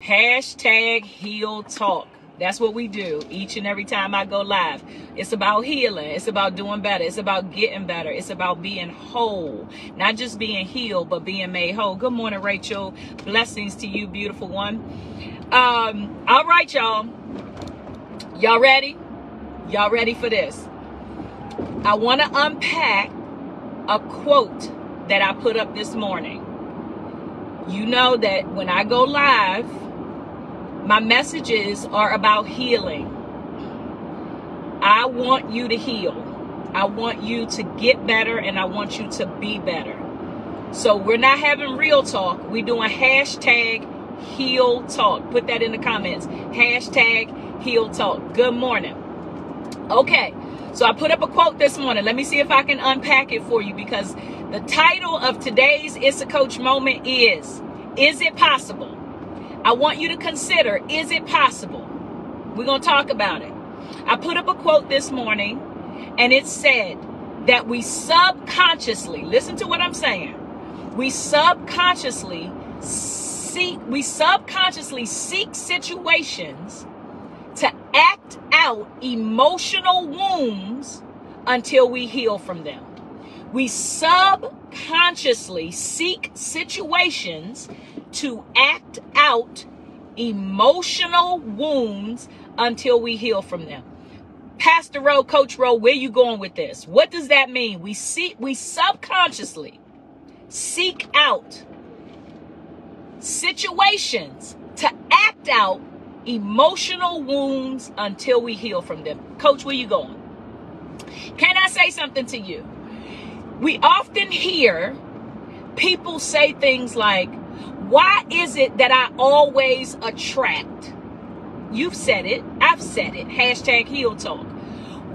Hashtag Heal Talk. That's what we do each and every time I go live. It's about healing. It's about doing better. It's about getting better. It's about being whole. Not just being healed, but being made whole. Good morning, Rachel. Blessings to you, beautiful one. All right, y'all. Y'all ready? Y'all ready for this? I want to unpack a quote that I put up this morning. You know that when I go live, my messages are about healing. I want you to heal. I want you to get better, and I want you to be better. So we're not having real talk. We're doing hashtag Heal Talk. Put that in the comments. Hashtag Heal Talk. Good morning. Okay, so I put up a quote this morning. Let me see if I can unpack it for you, because the title of today's It's a Coach moment is it possible? I want you to consider, is it possible? We're going to talk about it. I put up a quote this morning, and it said that we subconsciously, listen to what I'm saying, we subconsciously seek situations to act out emotional wounds until we heal from them. We subconsciously seek situations to act out emotional wounds until we heal from them. Pastor Rowe, Coach Rowe, where you going with this? What does that mean? We subconsciously seek out situations to act out emotional wounds until we heal from them. Coach, where you going? Can I say something to you? We often hear people say things like, why is it that I always attract? You've said it. I've said it. Hashtag Heal Talk.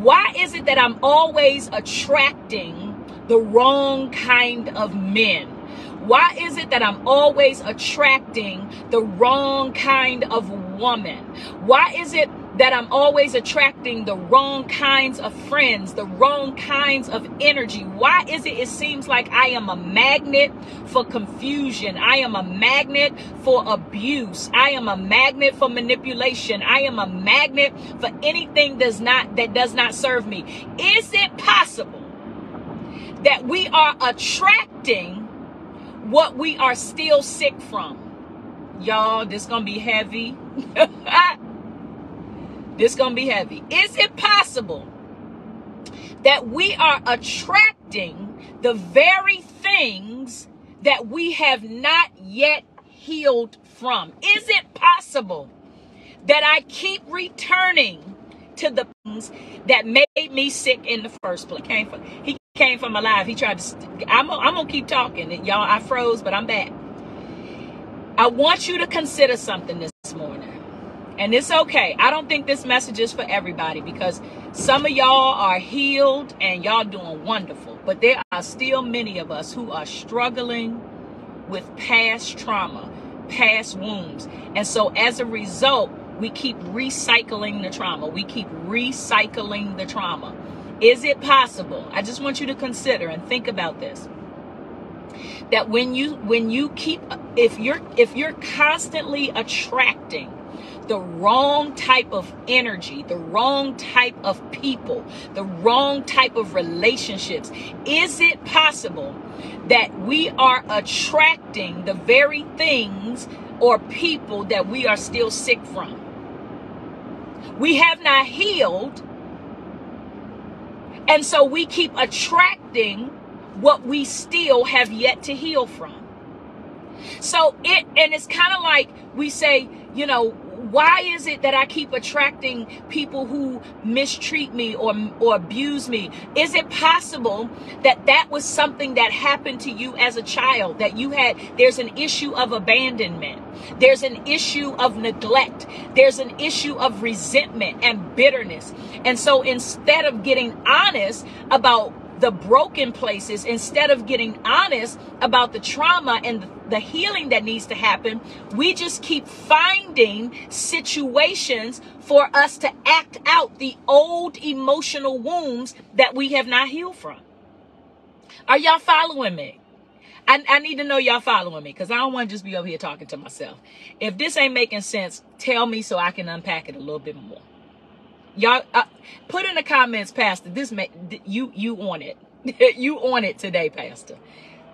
Why is it that I'm always attracting the wrong kind of men? Why is it that I'm always attracting the wrong kind of woman? Why is it that I'm always attracting the wrong kinds of friends, the wrong kinds of energy? Why is it seems like I am a magnet for confusion? I am a magnet for abuse. I am a magnet for manipulation. I am a magnet for anything that does not serve me. Is it possible that we are attracting what we are still sick from? Y'all, this gonna be heavy. This gonna be heavy. Is it possible that we are attracting the very things that we have not yet healed from? Is it possible that I keep returning to the things that made me sick in the first place? He came from alive. He tried to. I'm gonna keep talking, y'all. I froze, but I'm back. I want you to consider something this morning. And it's okay. I don't think this message is for everybody, because some of y'all are healed and y'all doing wonderful. But there are still many of us who are struggling with past trauma, past wounds. And so as a result, we keep recycling the trauma. We keep recycling the trauma. Is it possible? I just want you to consider and think about this. That if you're constantly attracting the wrong type of energy, the wrong type of people, the wrong type of relationships, is it possible that we are attracting the very things or people that we are still sick from? We have not healed, and so we keep attracting what we still have yet to heal from. So it's kind of like we say, why is it that I keep attracting people who mistreat me or abuse me? Is it possible that was something that happened to you as a child, that there's an issue of abandonment, there's an issue of neglect, there's an issue of resentment and bitterness. And so instead of getting honest about the broken places, instead of getting honest about the trauma and the healing that needs to happen, we just keep finding situations for us to act out the old emotional wounds that we have not healed from. Are y'all following me? I need to know y'all following me, because I don't want to just be over here talking to myself. If this ain't making sense, tell me so I can unpack it a little bit more. Y'all put in the comments, Pastor, you on it. You on it today, Pastor.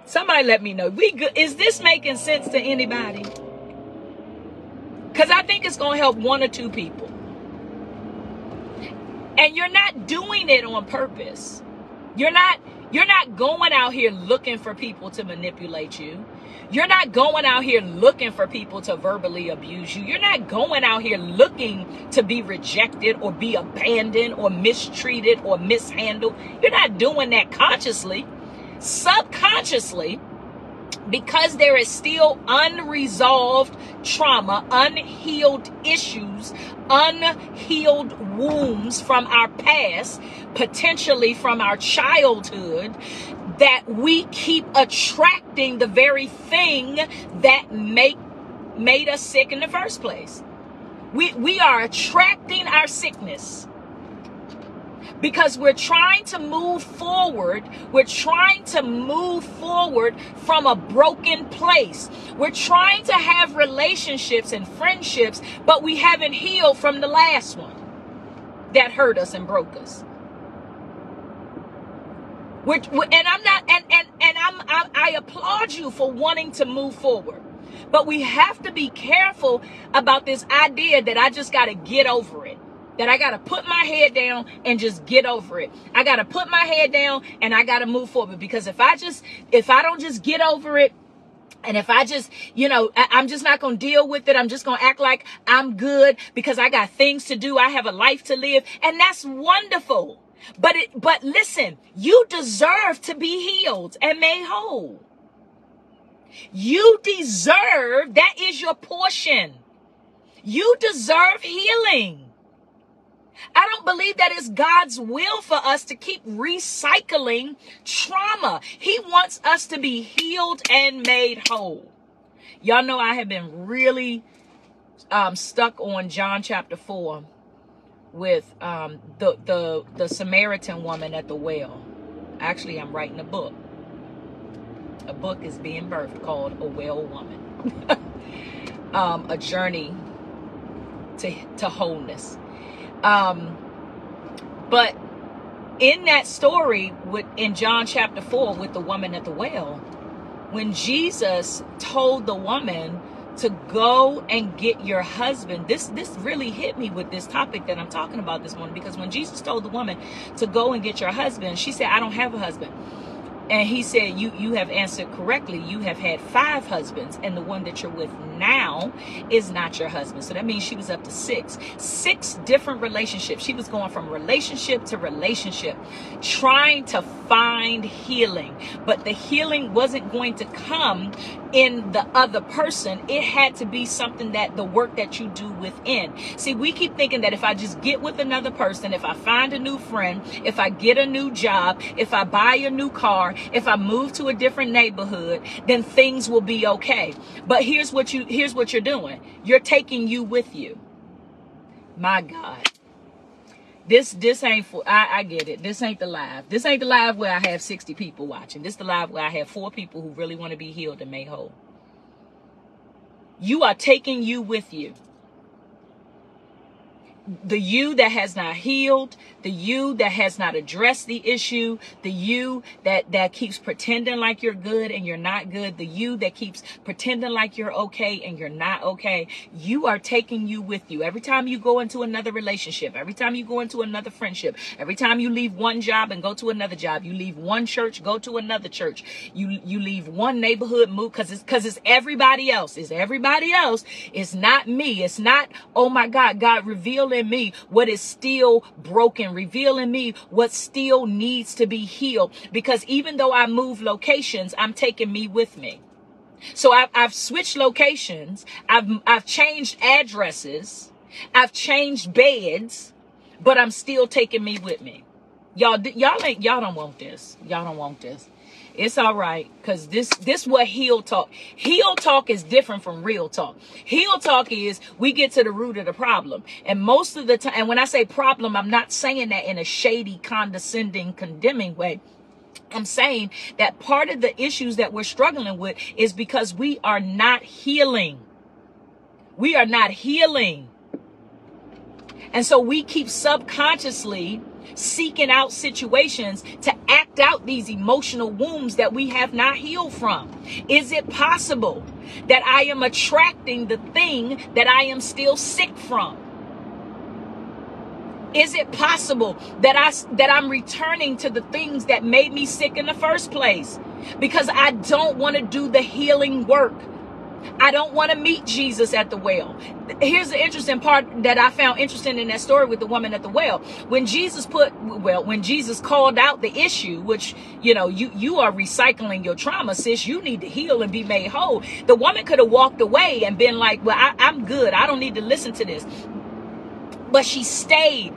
Somebody let me know. Is this making sense to anybody? Because I think it's going to help one or two people. And you're not doing it on purpose. You're not going out here looking for people to manipulate you. You're not going out here looking for people to verbally abuse you. You're not going out here looking to be rejected or be abandoned or mistreated or mishandled. You're not doing that consciously. Subconsciously, because there is still unresolved trauma, unhealed issues, unhealed wounds from our past, potentially from our childhood, that we keep attracting the very thing that made us sick in the first place. We are attracting our sickness. Because we're trying to move forward. We're trying to move forward from a broken place. We're trying to have relationships and friendships, but we haven't healed from the last one that hurt us and broke us. I applaud you for wanting to move forward. But we have to be careful about this idea that I just got to get over it. That I got to put my head down and just get over it. I got to put my head down and I got to move forward. Because if I don't just get over it, and if I just, I'm just not going to deal with it. I'm just going to act like I'm good because I got things to do. I have a life to live. And that's wonderful. But listen, you deserve to be healed and made whole. You deserve, that is your portion. You deserve healing. I don't believe that it's God's will for us to keep recycling trauma. He wants us to be healed and made whole. Y'all know I have been really stuck on John chapter 4 with the Samaritan woman at the well. Actually, I'm writing a book. A book is being birthed called A Well Woman. A journey to wholeness. But in that story in John chapter 4 with the woman at the well, when Jesus told the woman to go and get your husband, this really hit me with this topic that I'm talking about this morning, because when Jesus told the woman to go and get your husband, she said, I don't have a husband. And he said, you have answered correctly. You have had 5 husbands, and the one that you're with now is not your husband. So that means she was up to 6 different relationships. She was going from relationship to relationship, trying to find healing. But the healing wasn't going to come in the other person. It had to be something that the work that you do within. See, we keep thinking that if I just get with another person, if I find a new friend, if I get a new job, if I buy a new car, if I move to a different neighborhood, then things will be okay. But here's what you're doing. You're taking you with you. My God. This ain't for, I get it. This ain't the live. This ain't the live where I have 60 people watching. This is the live where I have 4 people who really want to be healed and made whole. You are taking you with you. The you that has not healed, the you that has not addressed the issue, the you that keeps pretending like you're good and you're not good, the you that keeps pretending like you're okay and you're not okay. You are taking you with you. Every time you go into another relationship, every time you go into another friendship, every time you leave one job and go to another job, you leave one church, go to another church, you leave one neighborhood, move, because it's everybody else. It's everybody else. It's not me. It's not, oh my God, God revealing me what is still broken, revealing me what still needs to be healed. Because even though I move locations, I'm taking me with me. So I've switched locations. I've changed addresses. I've changed beds, but I'm still taking me with me. Y'all don't want this. Y'all don't want this. It's all right, because this what heal talk. Heal talk is different from real talk. Heal talk is we get to the root of the problem. And most of the time, and when I say problem, I'm not saying that in a shady, condescending, condemning way. I'm saying that part of the issues that we're struggling with is because we are not healing. We are not healing. And so we keep subconsciously seeking out situations to act out these emotional wounds that we have not healed from. Is it possible that I am attracting the thing that I am still sick from? Is it possible that I'm returning to the things that made me sick in the first place? Because I don't want to do the healing work. I don't want to meet Jesus at the well. Here's the interesting part that I found interesting in that story with the woman at the well. When Jesus called out the issue, which, you are recycling your trauma, sis, you need to heal and be made whole. The woman could have walked away and been like, well, I'm good. I don't need to listen to this. But she stayed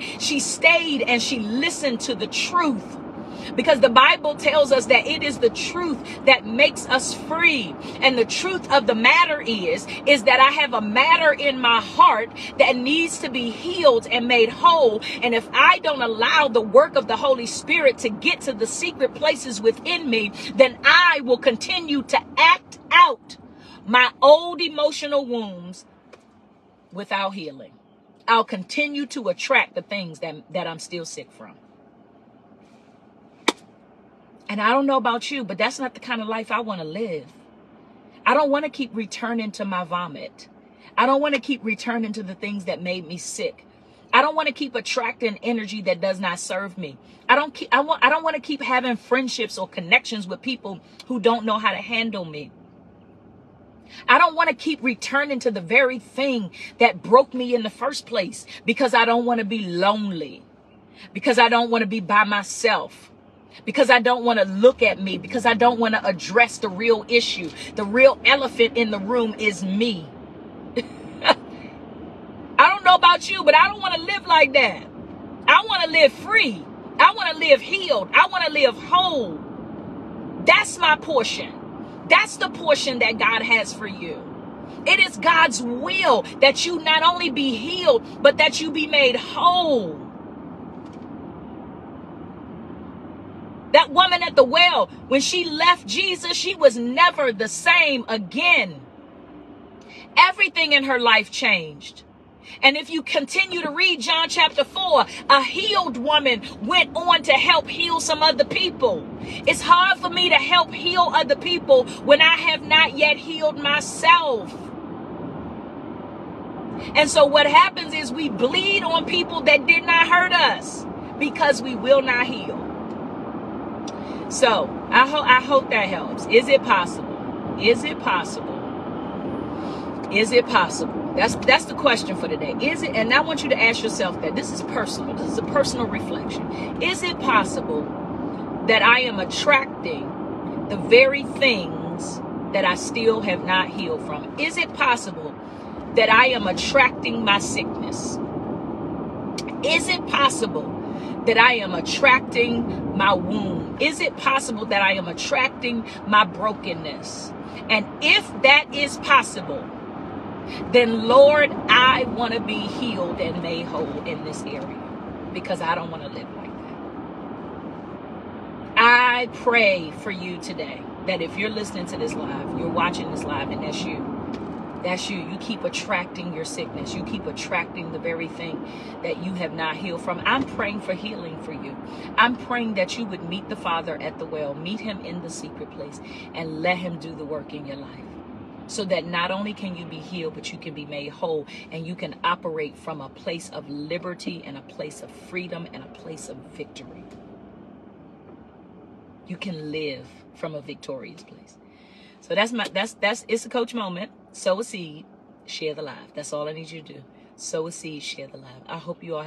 and she listened to the truth. Because the Bible tells us that it is the truth that makes us free. And the truth of the matter is that I have a matter in my heart that needs to be healed and made whole. And if I don't allow the work of the Holy Spirit to get to the secret places within me, then I will continue to act out my old emotional wounds without healing. I'll continue to attract the things that I'm still sick from. And I don't know about you, but that's not the kind of life I want to live. I don't want to keep returning to my vomit. I don't want to keep returning to the things that made me sick. I don't want to keep attracting energy that does not serve me. I don't want to keep having friendships or connections with people who don't know how to handle me. I don't want to keep returning to the very thing that broke me in the first place, because I don't want to be lonely, because I don't want to be by myself, because I don't want to look at me, because I don't want to address the real issue. The real elephant in the room is me. I don't know about you, but I don't want to live like that. I want to live free. I want to live healed. I want to live whole. That's my portion. That's the portion that God has for you. It is God's will that you not only be healed, but that you be made whole. That woman at the well, when she left Jesus, she was never the same again. Everything in her life changed. And if you continue to read John chapter 4, a healed woman went on to help heal some other people. It's hard for me to help heal other people when I have not yet healed myself. And so what happens is we bleed on people that did not hurt us because we will not heal. So I hope that helps. Is it possible? Is it possible? Is it possible? That's the question for today. Is it? And I want you to ask yourself that. This is personal. This is a personal reflection. Is it possible that I am attracting the very things that I still have not healed from? Is it possible that I am attracting my sickness? Is it possible that I am attracting my wound? Is it possible that I am attracting my brokenness? And if that is possible, then Lord, I want to be healed and made whole in this area, because I don't want to live like that. I pray for you today that if you're listening to this live, you're watching this live, and that's you, you keep attracting your sickness. You keep attracting the very thing that you have not healed from. I'm praying for healing for you. I'm praying that you would meet the Father at the well, meet him in the secret place, and let him do the work in your life. So that not only can you be healed, but you can be made whole, and you can operate from a place of liberty and a place of freedom and a place of victory. You can live from a victorious place. So that's it's a coach moment. Sow a seed, share the live. That's all I need you to do. Sow a seed, share the live. I hope you all